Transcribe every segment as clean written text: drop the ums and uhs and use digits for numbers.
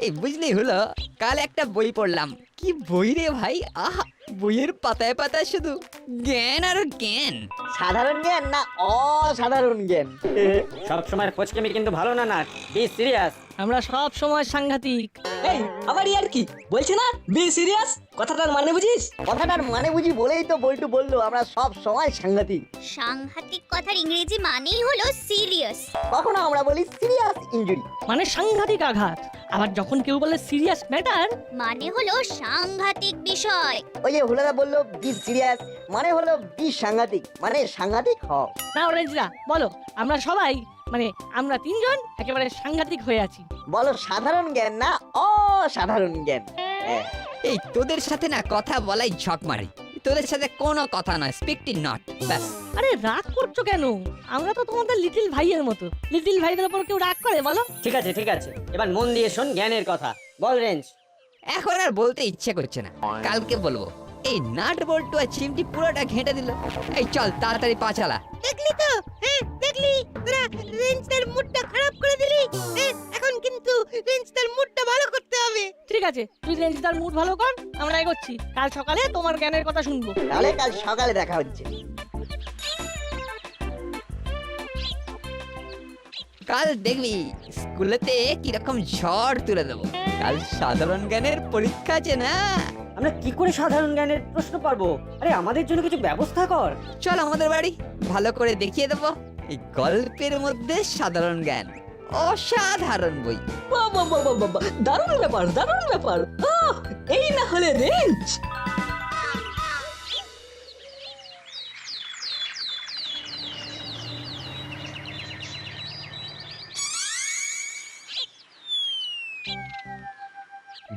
এই বুঝলি হলো, কাল একটা বই পড়লাম। কি বই রে ভাই, আহা! বইয়ের পাতায় পাতায় শুধু জ্ঞান আর জ্ঞান। সাধারণ জ্ঞান না অসাধারণ জ্ঞান। সব সময় ফচকেমি কিন্তু ভালো না, না বি সিরিয়াস। আমরা সব সময় সাংঘাতিক। এই আবার ইয়ার কি বলছে না, বি সিরিয়াস, কথাটার মানে বুঝিস? কথাটার মানে বুঝি বলেই তো বল্টু বললো আমরা সব সময় সাংঘাতিক। সাংঘাতিক কথার ইংরেজি মানেই হলো সিরিয়াস। কখনো আমরা বলি সিরিয়াস ইনজুরি। মানে সাংঘাতিক আঘাত। আবার যখন কেউ বলে সিরিয়াস ম্যাটার, মানে হলো সাংঘাতিক বিষয়। ওই যে হুলাদা বললো বি সিরিয়াস মানে হলো বি সাংঘাতিক, মানে সাংঘাতিক হও। না অরেঞ্জরা বলো, আমরা সবাই মানে আমরা তিনজন একেবারে সাংঘাতিক হয়ে আছি। বলো সাধারণ জ্ঞান না অসাধারণ জ্ঞান। হ্যাঁ। এই তোদের সাথে না কথা বলাই ঝক মারি, তোদের সাথে কোনো কথা নয়, স্পিক নট, ব্যাস। আরে রাগ করছো কেন? আমরা তো তোমাদের লিটল ভাইয়ের মতো। লিটল ভাইদের উপর কেউ রাগ করে বলো? ঠিক আছে ঠিক আছে, এবার মন দিয়ে শোন জ্ঞানের কথা। বল রেঞ্জ। এখন আর বলতে ইচ্ছে করছে না, কালকে বলবো। এই নাট বল্টু আর চিমটি পুরোটা ঘেঁটে দিল। এই চল তাড়াতাড়ি পা চালা। দেখলি তো, হ্যাঁ দেখলি, তোরা রেঞ্জটার মুডটা খারাপ করে দিলি। এখন কিন্তু রেঞ্জটার মুডটা ভালো করতে হবে। ঠিক আছে, তুই রেঞ্জদার মুড ভালো কর, আমরা এগোচ্ছি। কাল সকালে তোমার জ্ঞানের কথা শুনবো। তাহলে কাল সকালে দেখা হচ্ছে। কাল দেখবি স্কুলেতে কিরকম ঝড় তুলে দেবো। কাল সাধারণ জ্ঞানের পরীক্ষা আছে না। আমরা কি করে সাধারণ জ্ঞানের প্রশ্ন পারবো? আরে আমাদের জন্য কিছু ব্যবস্থা কর। চল আমাদের বাড়ি, ভালো করে দেখিয়ে দেবো। এই গল্পের মধ্যে সাধারণ জ্ঞান, অসাধারণ বই। বাবা বাবা বাবা, দারুণ ব্যাপার, দারুণ ব্যাপার। এই না হলে রেঞ্জ।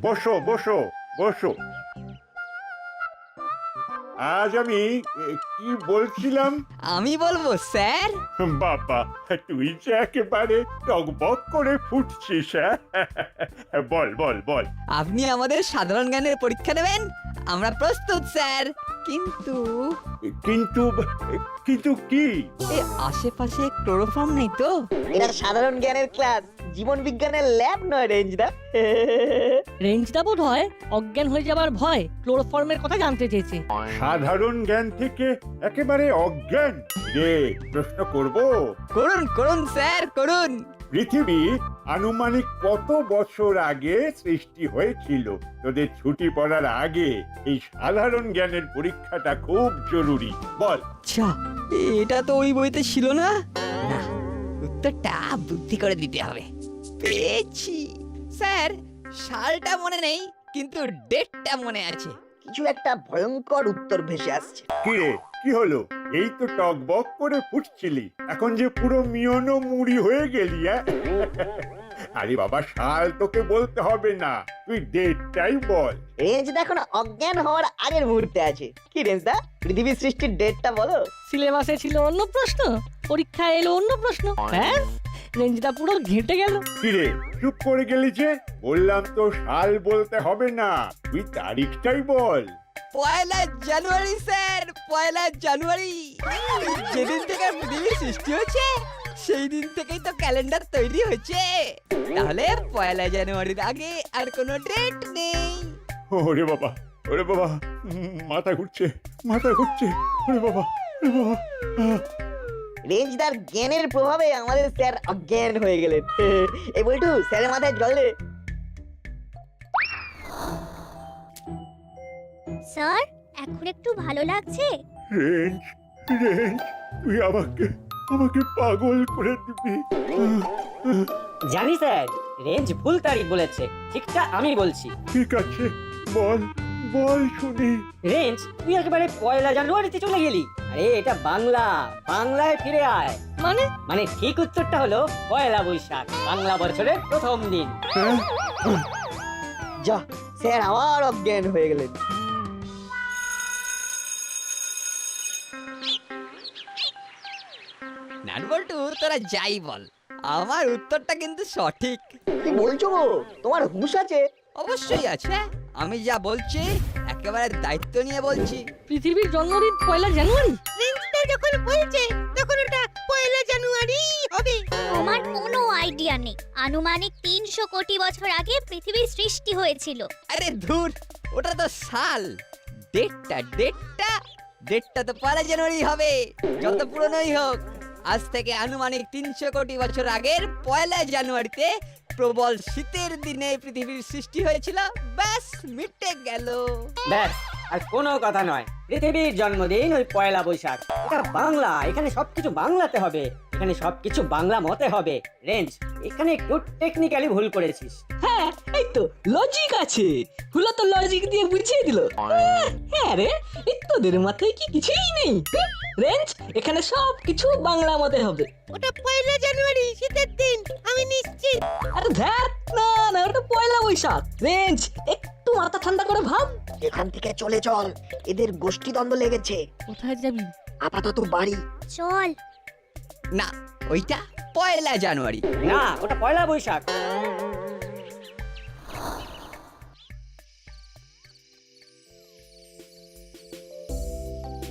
বসো বসো বসো। আজ আমি কি বলছিলাম? আমি বলবো স্যার। বাবা, তুই যে একেবারে টকবক করে ফুটছিস। বল বল বল। আপনি আমাদের সাধারণ জ্ঞানের পরীক্ষা নেবেন, আমরা প্রস্তুত স্যার। কিন্তু কিন্তু কিন্তু কি? এই আশেপাশে ক্লোরোফর্ম নেই তো? এটা সাধারণ জ্ঞানের ক্লাস, জীবন বিজ্ঞানের ল্যাব নয় রেঞ্জদা। রেঞ্জদা বোধ হয় অজ্ঞান হয়ে যাবার ভয় ক্লোরোফর্মের কথা জানতে চেয়েছে। সাধারণ জ্ঞান থেকে একেবারে অজ্ঞান রে? প্রশ্ন করব? করুন করুন স্যার করুন। পৃথিবী আনুমানিক কত বছর আগে সৃষ্টি হয়েছিল? তোদের ছুটি পড়ার আগে এই সাধারণ জ্ঞানের পরীক্ষাটা খুব জরুরি। বল। আচ্ছা, এটা তো ওই বইতে ছিল না। না, উত্তরটা বুদ্ধি করে দিতে হবে। পেয়েছি স্যার, সালটা মনে নেই কিন্তু ডেটটা মনে আছে। কিছু একটা ভয়ঙ্কর উত্তর ভেসে আসছে। কি রে, কি হলো? এই তো টকবক করে ফুটছিলি, এখন যে পুরো মিয়নো মুড়ি হয়ে গেলি। আরে বাবা, সাল তোকে বলতে হবে না, তুই ডেটটাই বল। রেঞ্জদা এখন অজ্ঞান হওয়ার আগের মুহূর্তে আছে। কি রেঞ্জদা, পৃথিবীর সৃষ্টির ডেটটা বলো। সিলেবাসে ছিল অন্য প্রশ্ন, পরীক্ষায় এলো অন্য প্রশ্ন, ব্যাস রেঞ্জদা পুরো ঘেঁটে গেল। কি রে, চুপ করে গেলি যে? বললাম তো সাল বলতে হবে না, তুই তারিখটাই বল। 1 জানুয়ারি স্যার, 1 জানুয়ারি। যেদিন থেকে পৃথিবীর সৃষ্টি হয়েছে সেই দিন থেকেই তো ক্যালেন্ডার তৈরি হয়েছে। তাহলে 1 জানুয়ারির আগে আর কোনো ডেট নেই। ওরে বাবা, ওরে বাবা, মাথা ঘুরছে, মাথা ঘুরছে। ওরে বাবা, ওরে বাবা। রেঞ্জদার জ্ঞানের প্রভাবে আমাদের স্যার অজ্ঞান হয়ে গেলেন। এই বলটু, স্যারের মাথায় জল দে। স্যার, এখন একটু ভালো লাগছে? রেঞ্জ, রেঞ্জ, তুই আমাকে আমাকে পাগল করে দিবি। জানি স্যার, রেঞ্জ ভুল তারিখ বলেছে, ঠিকটা আমি বলছি। ঠিক আছে, বল বল শুনি। রেঞ্জ, তুই একেবারে 1 জানুয়ারিতে চলে গেলি। আরে এটা বাংলা, বাংলায় ফিরে আয়। মানে মানে ঠিক উত্তরটা হলো 1 বৈশাখ, বাংলা বছরের প্রথম দিন। যা, স্যার আবার অজ্ঞান হয়ে গেলেন। নাটবল্টু, তোরা যাই বল, আমার উত্তরটা কিন্তু সঠিক। কি বলছো গো, তোমার হুঁশ আছে? অবশ্যই আছে, আমি যা বলছি একেবারে দায়িত্ব নিয়ে বলছি। পৃথিবীর জন্মদিন 1 জানুয়ারি? রেঞ্জটা যখন বলছে তখন ওটা 1 জানুয়ারি হবে। নেই। আনুমানিক 300 কোটি বছর আগে পৃথিবীর সৃষ্টি হয়েছিল। আরে ধুর, ওটা তো সাল। ডেটটা তো 1 জানুয়ারি হবে, যত পুরনোই হোক। আজ থেকে আনুমানিক 300 কোটি বছর আগের 1 জানুয়ারিতে প্রবল শীতের দিনে পৃথিবীর সৃষ্টি হয়েছিল। ব্যাস, মিটে গেল। ব্যাস, আর কোনো কথা নয়। পৃথিবীর জন্মদিন ওই 1 বৈশাখ। এটা বাংলা, এখানে সবকিছু বাংলাতে হবে, এখানে সবকিছু বাংলা মতে হবে। রেঞ্জ, এখানে একটু টেকনিক্যালি ভুল করেছিস। হ্যাঁ এই তো লজিক আছে, হুলো তো লজিক দিয়ে বুঝিয়ে দিল। হ্যাঁ রে, তোদের মাথায় কি কিছুই নেই? রেঞ্জ, এখানে সবকিছু বাংলা মতে হবে। ওটা 1 জানুয়ারি, শীতের দিন, আমি নিশ্চিত। আরে ধ্যাত, না না, ওটা 1 বৈশাখ। রেঞ্জ, একটু মাথা ঠান্ডা করে ভাব। এখান থেকে চলে চল, এদের গোষ্ঠী দ্বন্দ্ব লেগেছে। কোথায় যাবি? আপাতত বাড়ি। চল। না, ওইটা 1 জানুয়ারি। না, ওটা 1 বৈশাখ।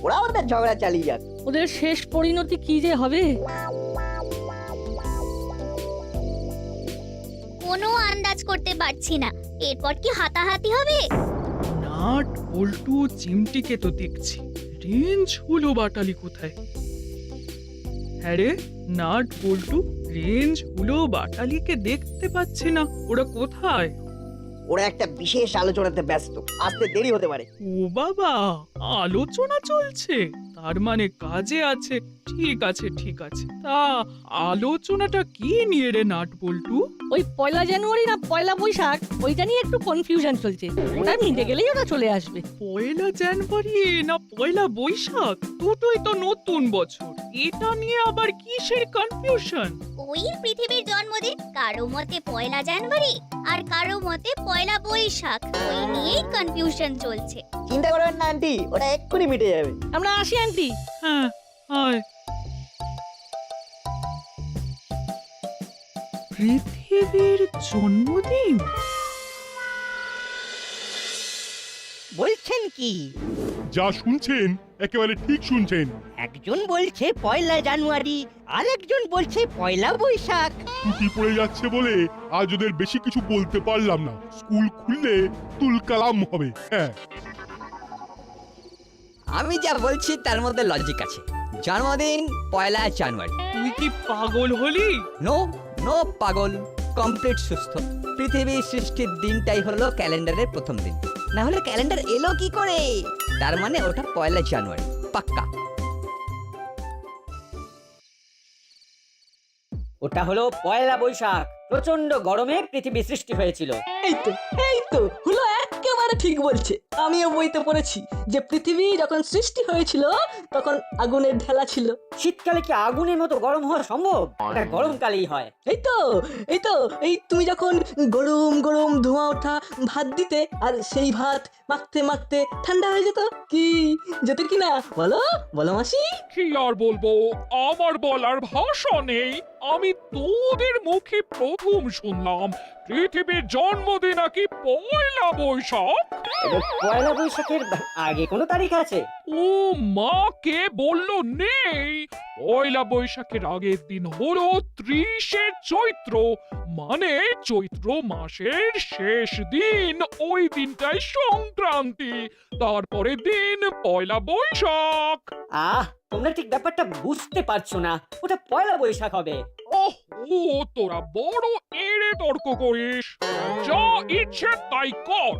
ওরা ওদের ঝগড়া চালিয়ে যাক। ওদের শেষ পরিণতি কি যে হবে? কোনো আন্দাজ করতে পারছি না। এরপর কি হাতাহাতি হবে? নাট বল্টু চিমটিকে তো দেখছি, রেঞ্জ হুলো বাটালি কোথায়? হ্যাঁ রে, নাট বল্টু, রেঞ্জ হুলো বাটালিকে দেখতে পাচ্ছি না, ওরা কোথায়? ওরা একটা বিশেষ আলোচনাতে ব্যস্ত, আসতে দেরি হতে পারে। ও বাবা, আলোচনা চলছে, তার মানে কাজে আছে। ঠিক আছে ঠিক আছে, তা আলোচনাটা কি নিয়ে রে নাট বল্টু? ওই 1 জানুয়ারি না 1 বৈশাখ, ওইটা নিয়ে একটু কনফিউশন চলছে। ওটা মিটে গেলেই ওরা চলে আসবে। 1 জানুয়ারি না 1 বৈশাখ, দুটোই তো নতুন বছর, এটা নিয়ে আবার কিসের কনফিউশন? ওই পৃথিবীর জন্মদিন, কারো মতে 1 জানুয়ারি আর কারো মতে 1 বৈশাখ। ওই নিয়েই কনফিউশন চলছে। চিন্তা করবেন না আন্টি, ওটা এক্ষুনি মিটে যাবে। আমরা আসি আন্টি। হ্যাঁ, আয়। পৃথিবীর জন্মদিন? বলছেন কি? যা শুনছেন একেবারে ঠিক শুনছেন। একজন বলছে 1 জানুয়ারি, আরেকজন বলছে 1 বৈশাখ। ছুটি পড়ে যাচ্ছে বলে আজ ওদের বেশি কিছু বলতে পারলাম না। স্কুল খুললে তুলকালাম হবে। হ্যাঁ, আমি যা বলছি তার মধ্যে লজিক আছে। জন্মদিন 1 জানুয়ারি। তুই কি পাগল হলি? নো নো পাগল, কমপ্লিট সুস্থ। পৃথিবীর সৃষ্টির দিনটাই হলো ক্যালেন্ডারের প্রথম দিন, না হলে ক্যালেন্ডার এলো কি করে? তার মানে ওটা 1 জানুয়ারি পাক্কা। ওটা হলো 1 বৈশাখ। প্রচন্ড গরমে পৃথিবী সৃষ্টি হয়েছিল। এই তো হুলো একেবারে ঠিক বলছে। আমিও বইতে পড়েছি যে পৃথিবী যখন সৃষ্টি হয়েছিল তখন আগুনের ঢেলা ছিল। শীতকালে কি আগুনের মতো গরম হওয়া সম্ভব? এটা গরমকালেই হয়। এই তুমি যখন গরম গরম ধোঁয়া ওঠা ভাত দিতে, আর সেই ভাত মাখতে মাখতে ঠান্ডা হয়ে যেত। কি যেত কি না বলো বলো মাসি? কি আর বলবো, আমার বলার ভাষা নেই। আমি তোদের মুখে প্রথম শুনলাম পৃথিবীর জন্মদিন নাকি 1 বৈশাখ। এবার 1 বৈশাখের আগে কোনো তারিখ আছে? ও মা, কে বললো নেই? 1 বৈশাখের আগের দিন হলো 30 চৈত্র, মানে চৈত্র মাসের শেষ দিন। ওই দিনটাই সংক্রান্তি, তারপরে দিন 1 বৈশাখ। তোমরা ঠিক ব্যাপারটা বুঝতে পারছো না। ওটা 1 বৈশাখ হবে। ওহ, তোরা বড় এড়ে তর্ক করিস, যা ইচ্ছে তাই কর।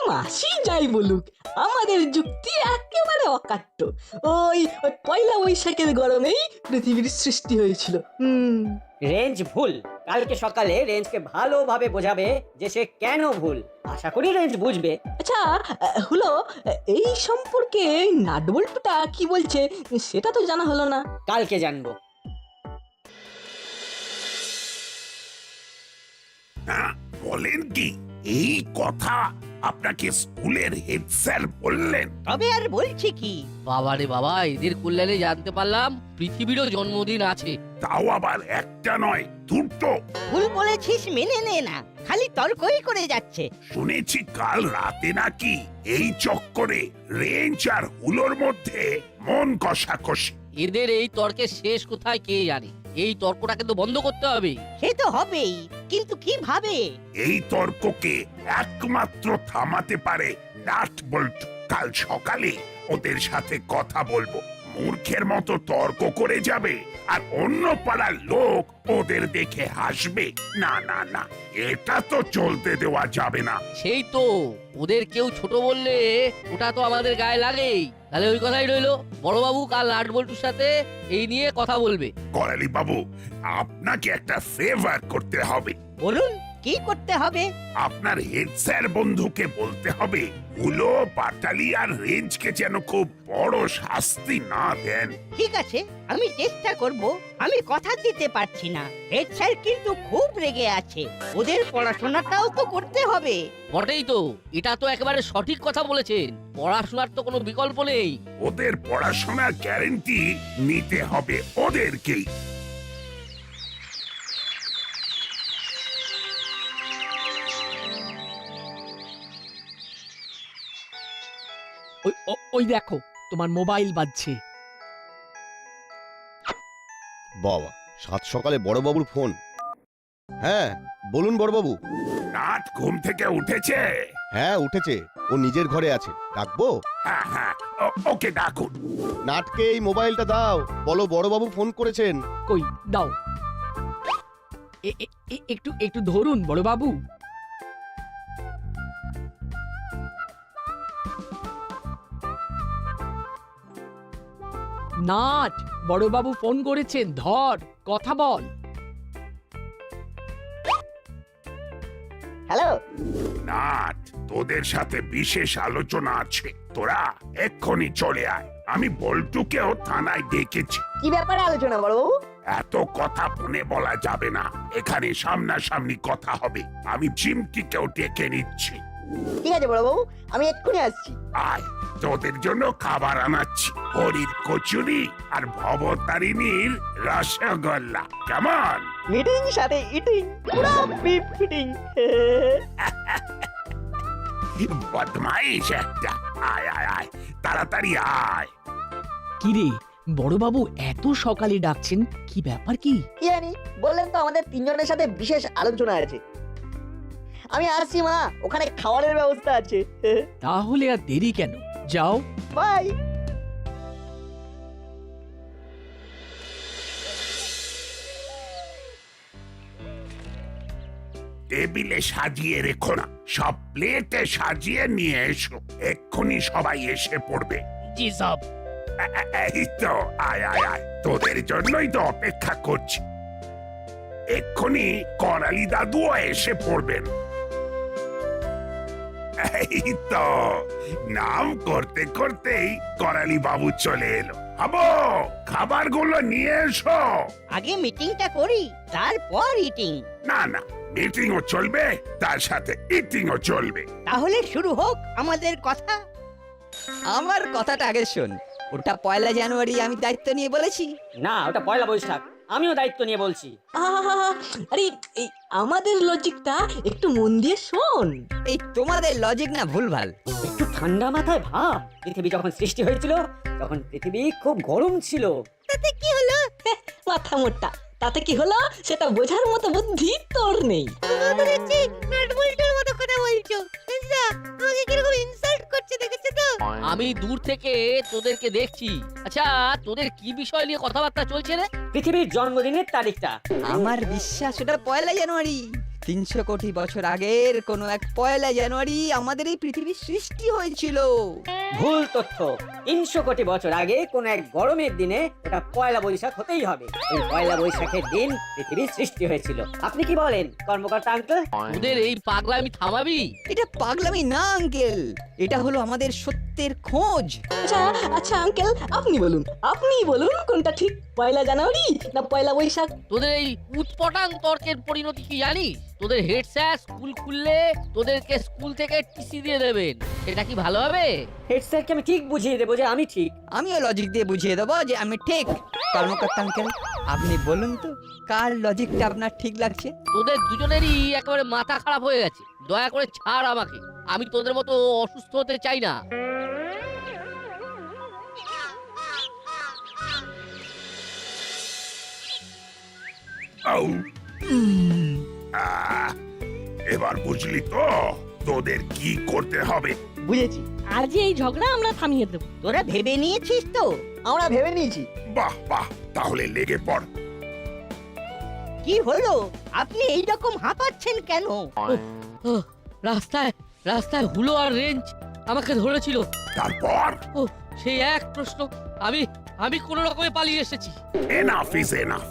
মাসি যাই বলুক, আমাদের যুক্তি একেবারে অকাট্য। ওই 1 বৈশাখের গরমেই পৃথিবীর সৃষ্টি হয়েছিল। রেঞ্জ ভুল। কালকে সকালে রেঞ্জকে ভালোভাবে বোঝাবে যে সে কেন ভুল। আশা করি রেঞ্জ বুঝবে। আচ্ছা হলো, এই সম্পর্কে নাটবল্টুটা কি বলছে সেটা তো জানা হলো না। কালকে জানবো। বলেন কি, এই কথা আপনাকে স্কুলের হেড স্যার বললেন? তবে আর বলছি কি? বাবারে বাবা, এদের কল্যাণে জানতে পারলাম পৃথিবীরও জন্মদিন আছে। তাও আবার একটা নয়, দুটো। ভুল বলেছিস মেনে নে না, খালি তর্কই করে যাচ্ছে। শুনেছি কাল রাতে নাকি এই চক্করে রেঞ্জ আর হুলোর মধ্যে মন কষাকষি। এদের এই তর্কের শেষ কোথায় কে জানে। এই তর্কটা কিন্তু বন্ধ করতে হবে। সে তো হবেই, কিন্তু কিভাবে? এই তর্ককে একমাত্র থামাতে পারে নাট বল্টু। কাল সকালে ওদের সাথে কথা বলবো। মূর্খের মতো তর্ক করে যাবে আর অন্য পাড়ার লোক ওদের দেখে হাসবে। না না না, এটা তো চলতে দেওয়া যাবে না। সেই তো, ওদের কেউ ছোট বললে ওটা তো আমাদের গায়ে লাগেই। তাহলে ওই কথাই রইলো, বড়বাবু কাল নাট বল্টুর সাথে এই নিয়ে কথা বলবে। করালি বাবু, আপনাকে একটা ফেভার করতে হবে। বলুন, কি করতে হবে? আপনার হেড স্যার বন্ধুকে বলতে হবে হুলো, পাটালি আর রেঞ্জকে যেন খুব বড় শাস্তি না দেন। ঠিক আছে, আমি চেষ্টা করব। আমি কথা দিতে পারছি না, হেড স্যার কিন্তু খুব রেগে আছে। ওদের পড়াশোনাটাও তো করতে হবে। বটেই তো, এটা তো একেবারে সঠিক কথা বলেছেন। পড়াশোনার তো কোনো বিকল্প নেই। ওদের পড়াশোনার গ্যারেন্টি নিতে হবে ওদেরকেই। ওই দেখো, তোমার মোবাইল বাজছে। বাবা, সাত সকালে বড়বাবুর ফোন। হ্যাঁ বলুন বড়বাবু। নাট ঘুম থেকে উঠেছে? হ্যাঁ উঠেছে, ও নিজের ঘরে আছে। ডাকবো? হ্যাঁ হ্যাঁ, ওকে ডাকুন। নাটকে এই মোবাইলটা দাও, বলো বড়বাবু ফোন করেছেন। কই দাও, একটু একটু ধরুন বড়বাবু। নাট, বড়বাবু ফোন করেছেন, ধর, কথা বল। হ্যালো। নাট, তোদের সাথে বিশেষ আলোচনা আছে। তোরা এক্ষুনি চলে আয়। আমি বল্টুকেও থানায় ডেকেছি। কি ব্যাপারে আলোচনা বড়বাবু? এত কথা ফোনে বলা যাবে না, এখানে সামনাসামনি কথা হবে। আমি চিমটিকেও ডেকে নিচ্ছি। ঠিক আছে বড়বাবু, আমি এক্ষুনি আসছি। আয়, তোদের জন্য খাবার আনাচ্ছি। হরির কচুরি আর ভবতারিণীর রসগোল্লা। কেমন? মিটিং সাথে ইটিং, পুরো বিপ ফিটিং। বদমাইশ একটা। আয় আয় আয়, তাড়াতাড়ি আয়। কিরে বড়বাবু এত সকালে ডাকছেন, কি ব্যাপার কি? কি জানি, বললেন তো আমাদের তিনজনের সাথে বিশেষ আলোচনা আছে। আমি আসছি মা, ওখানে খাবারের ব্যবস্থা আছে। তাহলে আর দেরি কেন, যাও। বাই। টেবিলে সাজিয়ে রেখো না, সব প্লেটে সাজিয়ে নিয়ে এসো। এক্ষুনি সবাই এসে পড়বে। জি সব। এই তো, আয় আয় আয়, তোদের জন্যই তো অপেক্ষা করছি। এক্ষুনি করালি দাদুও এসে পড়বেন। এই তো, নাম করতে করতেই করালি বাবু চলে এলো। হাবো, খাবারগুলো নিয়ে এসো। আগে মিটিংটা করি, তারপর ইটিং। না না, মিটিংও চলবে, তার সাথে ইটিংও চলবে। তাহলে শুরু হোক আমাদের কথা। আমার কথাটা আগে শোন। ওটা 1 জানুয়ারি আমি দায়িত্ব নিয়ে বলেছি। না, ওটা পয়লা বৈশাখ। আমিও দায়িত্ব নিয়ে বলছি। আরে এই আমাদের লজিকটা একটু মন দিয়ে শোন। এই তোমাদের লজিক না ভুলভাল। একটু ঠান্ডা মাথায় ভাব। পৃথিবী যখন সৃষ্টি হয়েছিল, তখন পৃথিবী খুব গরম ছিল। তাতে কি হলো? মাথা মোটা, তাতে কি হলো সেটা বোঝার মতো বুদ্ধি তোর নেই। ধরেছি, নাটবল্টুর মতো কথা বলছো। বুঝলা, আমাকে কিরকম ইনসাল্ট করছে দেখেছো তো? আমি দূর থেকে তোদেরকে দেখছি। আচ্ছা, তোদের কি বিষয় নিয়ে কথাবার্তা চলছে রে? পৃথিবীর জন্মদিনের তারিখটা। আমার বিশ্বাস এটা 1 জানুয়ারি। 300 কোটি বছর আগের কোন এক 1 জানুয়ারি আমাদের এই পৃথিবীর সৃষ্টি হয়েছিল। ভুল তথ্য। 300 কোটি বছর আগে কোন এক গরমের দিনে ওটা পয়লা বৈশাখ হতেই হবে। এই পয়লা বৈশাখের দিন পৃথিবীর সৃষ্টি হয়েছিল। আপনি কি বলেন কর্মকর্তা আঙ্কেল? তোদের এই পাগলামি থামাবি? এটা পাগলামি না আঙ্কেল, এটা হলো আমাদের সত্যের খোঁজ। আচ্ছা আচ্ছা আঙ্কেল, আপনি বলুন কোনটা ঠিক, 1 জানুয়ারি না পয়লা বৈশাখ? তোদের এই উৎপটাং তর্কের পরিণতি কি জানিস? তোদের হেড স্যার স্কুল খুললে তোদেরকে স্কুল থেকে টিসি দিয়ে দেবেন। এটা কি ভালো হবে? হেড স্যারকে আমি ঠিক বুঝিয়ে দেবো যে আমি ঠিক। আমিও লজিক দিয়ে বুঝিয়ে দেবো যে আমি ঠিক। কর্মকর্তা আঙ্কেল, আপনি বলুন তো কার লজিকটা আপনার ঠিক লাগছে? তোদের দুজনেরই একেবারে মাথা খারাপ হয়ে গেছে। দয়া করে ছাড় আমাকে, আমি তোদের মতো অসুস্থ হতে চাই না। আউ। আহ, এবার বুঝলি তো তোদের কি করতে হবে? বুঝেছি, আজ এই ঝগড়া আমরা থামিয়ে দেবো। তোরা ভেবে নিয়েছিস তো? আমরা ভেবে নিয়েছি। বাহ বাহ, তাহলে লেগে পড়। কি হলো? আপনি এই রকম হাঁপাচ্ছেন কেন? ও, রাস্তায় রাস্তায় হুলো আর রেঞ্জ আমাকে ধরেছিল। তারপর ও, সেই এক প্রশ্ন। আমি আমি কোন রকমে পালিয়ে এসেছি। এনাফ ইজ এনাফ,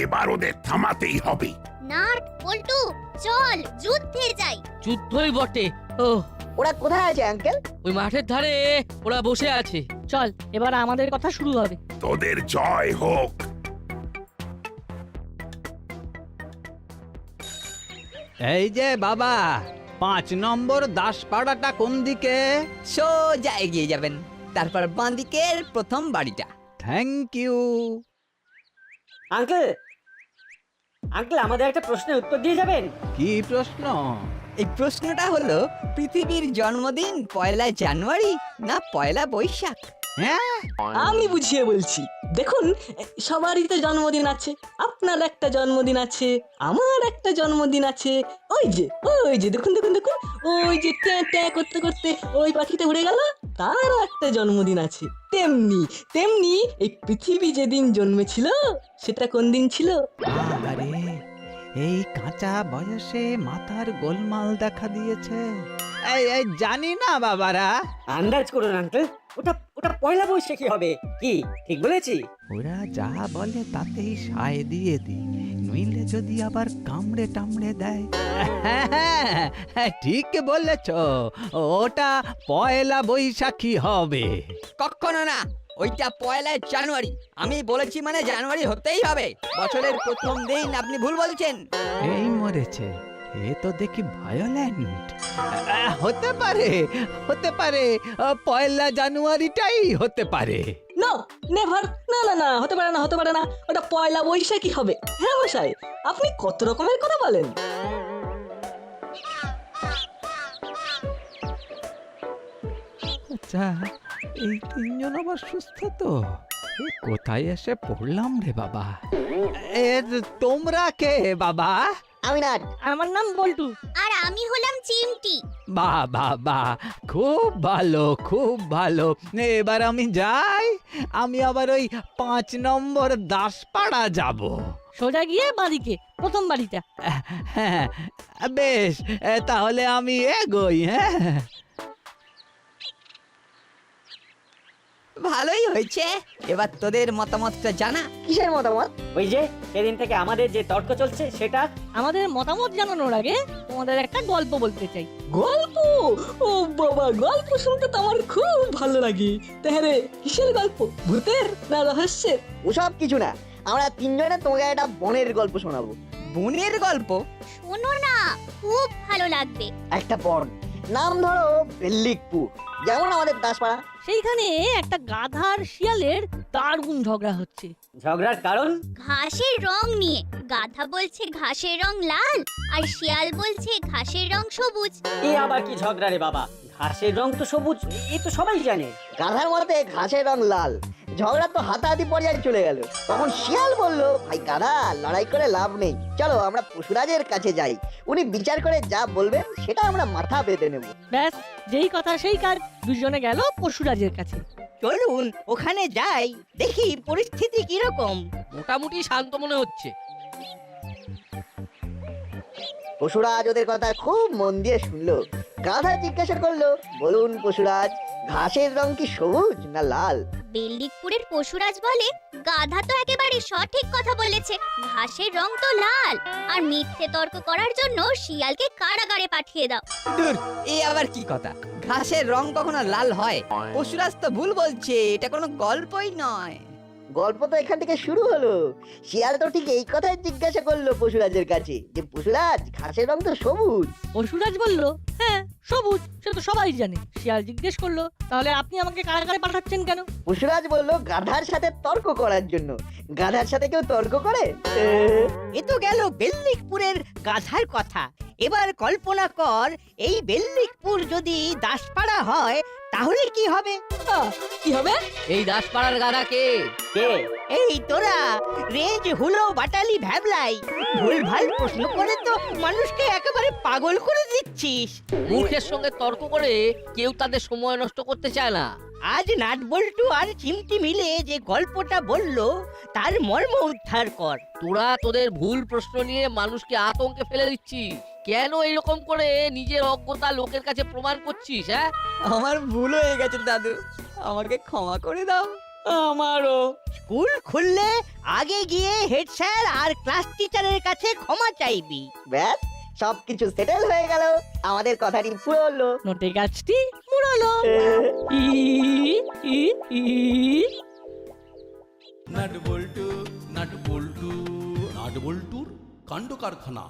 এবার ওদের থামাতেই হবে। নাট বল্টু চল যুদ্ধে যাই। যুদ্ধই বটে। ও, ওরা কোথায় আছে আঙ্কেল? ওই মাঠের ধারে ওরা বসে আছে। চল এবার আমাদের কথা শুরু হবে। তোদের জয় হোক। এই যে বাবা, 5 নম্বর দাসপাড়াটা কোন দিকে? সোজা এগিয়ে যাবেন, তারপর বাঁ দিকের প্রথম বাড়িটা। Thank you. আঙ্কেল, আঙ্কেল আমাদের একটা প্রশ্নের উত্তর দিয়ে যাবেন? কি প্রশ্ন? এই প্রশ্নটা হলো, পৃথিবীর জন্মদিন 1 জানুয়ারি না 1 বৈশাখ? হ্যাঁ, আমি বুঝিয়ে বলছি। দেখুন, সবারই তো জন্মদিন আছে। আপনার একটা জন্মদিন আছে, আমার একটা জন্মদিন আছে। ওই যে দেখুন দেখুন দেখুন, ওই যে ট্যাঁ ট্যাঁ করতে করতে ওই পাখিটা উড়ে গেল, তারও একটা জন্মদিন আছে। তেমনি তেমনি এই পৃথিবী যেদিন জন্মেছিল সেটা কোন দিন ছিল? আরে এই কাঁচা বয়সে মাথার গোলমাল দেখা দিয়েছে। এই জানি না বাবারা। আন্দাজ করুন আঙ্কেল, ওটা ওটা পয়লা বৈশাখী হবে কি? ঠিক বলেছি? ওরা যা বলে তাতেই সায় দিয়ে দিই, নইলে যদি আবার কামড়ে টামড়ে দেয়। হ্যাঁ, ঠিক বলেছ, ওটা 1 বৈশাখী হবে। কখনো না, ওইটা 1 জানুয়ারি। আমি বলেছি মানে জানুয়ারি হতেই হবে। বছরের প্রথম দিন, আপনি ভুল বলছেন। এই মরেছে, এ তো দেখি ভায়োলেন্ট। হতে পারে 1 জানুয়ারিটাই হতে পারে। No, never. না না না, হতে পারে না, হতে পারে না। ওটা পয়লা বৈশাখী হবে। হ্যাঁ মশাই, আপনি কত রকমের কথা বলেন। আচ্ছা, এই 3 জন আবার সুস্থ তো? এ কোথায় এসে পড়লাম রে বাবা? তোমরা কে বাবা? আমি নাট। আমার নাম বল্টু। আর আমি হলাম চিমটি। বাহ, খুব ভালো, খুব ভালো। এবার আমি যাই, আমি আবার ওই 5 নম্বর দাসপাড়া যাব। সোজা গিয়ে বাঁদিকে প্রথম বাড়িটা। হ্যাঁ, বেশ, তাহলে আমি এগোই। হ্যাঁ, ভালোই হয়েছে। এবার তোদের মতামতটা জানা। কিসের মতামত? ওই যে সেদিন থেকে আমাদের যে তর্ক চলছে সেটা। আমাদের মতামত জানানোর আগে তোমাদের একটা গল্প বলতে চাই। গল্প? ও বাবা, গল্প শুনতে তো আমার খুব ভালো লাগে। তাহলে কিসের গল্প? ভূতের না রহস্যের? ওসব কিছু না, আমরা 3 জনে তোমাকে একটা বনের গল্প শোনাবো। বনের গল্প? শোনো না, খুব ভালো লাগবে। একটা বন, নাম ধরো বেল্লিকপুর, যেমন আমাদের দাসপাড়া। সেইখানে একটা গাধার শিয়ালের দারুণ ঝগড়া হচ্ছে। ঝগড়ার কারণ? ঘাসের রং নিয়ে। গাধা বলছে ঘাসের রং লাল, আর শিয়াল বলছে ঘাসের রং সবুজ। এ আবার কি ঝগড়া রে বাবা? ঘাসের রং তো সবুজ, এ তো সবাই জানে। গাধার মতে ঘাসের রং লাল। ঝগড়া তো হাতাহাতি পর্যায়ে চলে গেল। তখন শিয়াল বলল, ভাই গাধা, লড়াই করে লাভ নেই, চলো আমরা পশুরাজের কাছে যাই, উনি বিচার করে যা বলবেন সেটা আমরা মাথা বেঁধে নেব। ব্যাস, যেই কথা সেই কাজ। দুজনে গেল পশুরাজের কাছে। চলুন ওখানে যাই, দেখি পরিস্থিতি কিরকম। মোটামুটি শান্ত মনে হচ্ছে। পশুরাজ ওদের কথা খুব মন দিয়ে শুনলো। গাধা জিজ্ঞাসা করলো, বলুন পশুরাজ, ঘাসের রং কি সবুজ না লাল? বেল্লিকপুরের পশুরাজ বলে, গাধা তো একেবারে সঠিক কথা বলেছে, ঘাসের রং তো লাল। আর মিথ্যে তর্ক করার জন্য শিয়ালকে কারাগারে পাঠিয়ে দাও। দূর, এ আবার কি কথা? ঘাসের রং কখনো লাল হয়? পশুরাজ তো ভুল বলছে, এটা কোনো গল্পই নয়। গল্প তো এখান থেকে শুরু হলো। শিয়াল তো ঠিক এই কথাই জিজ্ঞাসা করলো পশুরাজের কাছে, যে পশুরাজ, ঘাসের রং তো সবুজ। পশুরাজ বলল, হ্যাঁ সবুজ, সে তো সবাই জানে। শিয়াল জিজ্ঞেস করলো, তাহলে আপনি আমাকে কারাগারে পাঠাচ্ছেন কেন? পশুরাজ বলল, গাধার সাথে তর্ক করার জন্য। গাধার সাথে কেউ তর্ক করে? এ তো গেল বেল্লিকপুরের গাধার কথা। এবার কল্পনা কর, এই বেল্লিকপুর যদি দাসপাড়া হয়, তাহলে কি হবে? কি হবে? এই দাসপাড়ার গাধা কে? এই তোরা রেঞ্জ হুলো বাটালি ভ্যাবলাই ভুলভাল প্রশ্ন করে তো মানুষকে একেবারে পাগল করে দিচ্ছিস। মূর্খের সঙ্গে তর্ক করে কেউ তাদের সময় নষ্ট করতে চায় না। আজ নাটবল্টু আর চিমটি মিলে যে গল্পটা বললো তার মর্ম উদ্ধার কর। তোরা তোদের ভুল প্রশ্ন নিয়ে মানুষকে আতঙ্কে ফেলে দিচ্ছিস। কেন এরকম করে নিজের অজ্ঞতা লোকের কাছে প্রমাণ করছিস? হ্যাঁ, আমার ভুল হয়ে গেছে দাদু, আমাকে ক্ষমা করে দাও। আমারও। স্কুল খুললে আগে গিয়ে হেড স্যার আর ক্লাস টিচারের কাছে ক্ষমা চাইবি। ব্যাস সবকিছু সেটেল হয়ে গেল, আমাদের কথাটি পুরো হলো। নোটে গাছটি মুড়ালো। ই ই ই নাট বল্টুর কাণ্ড কারখানা।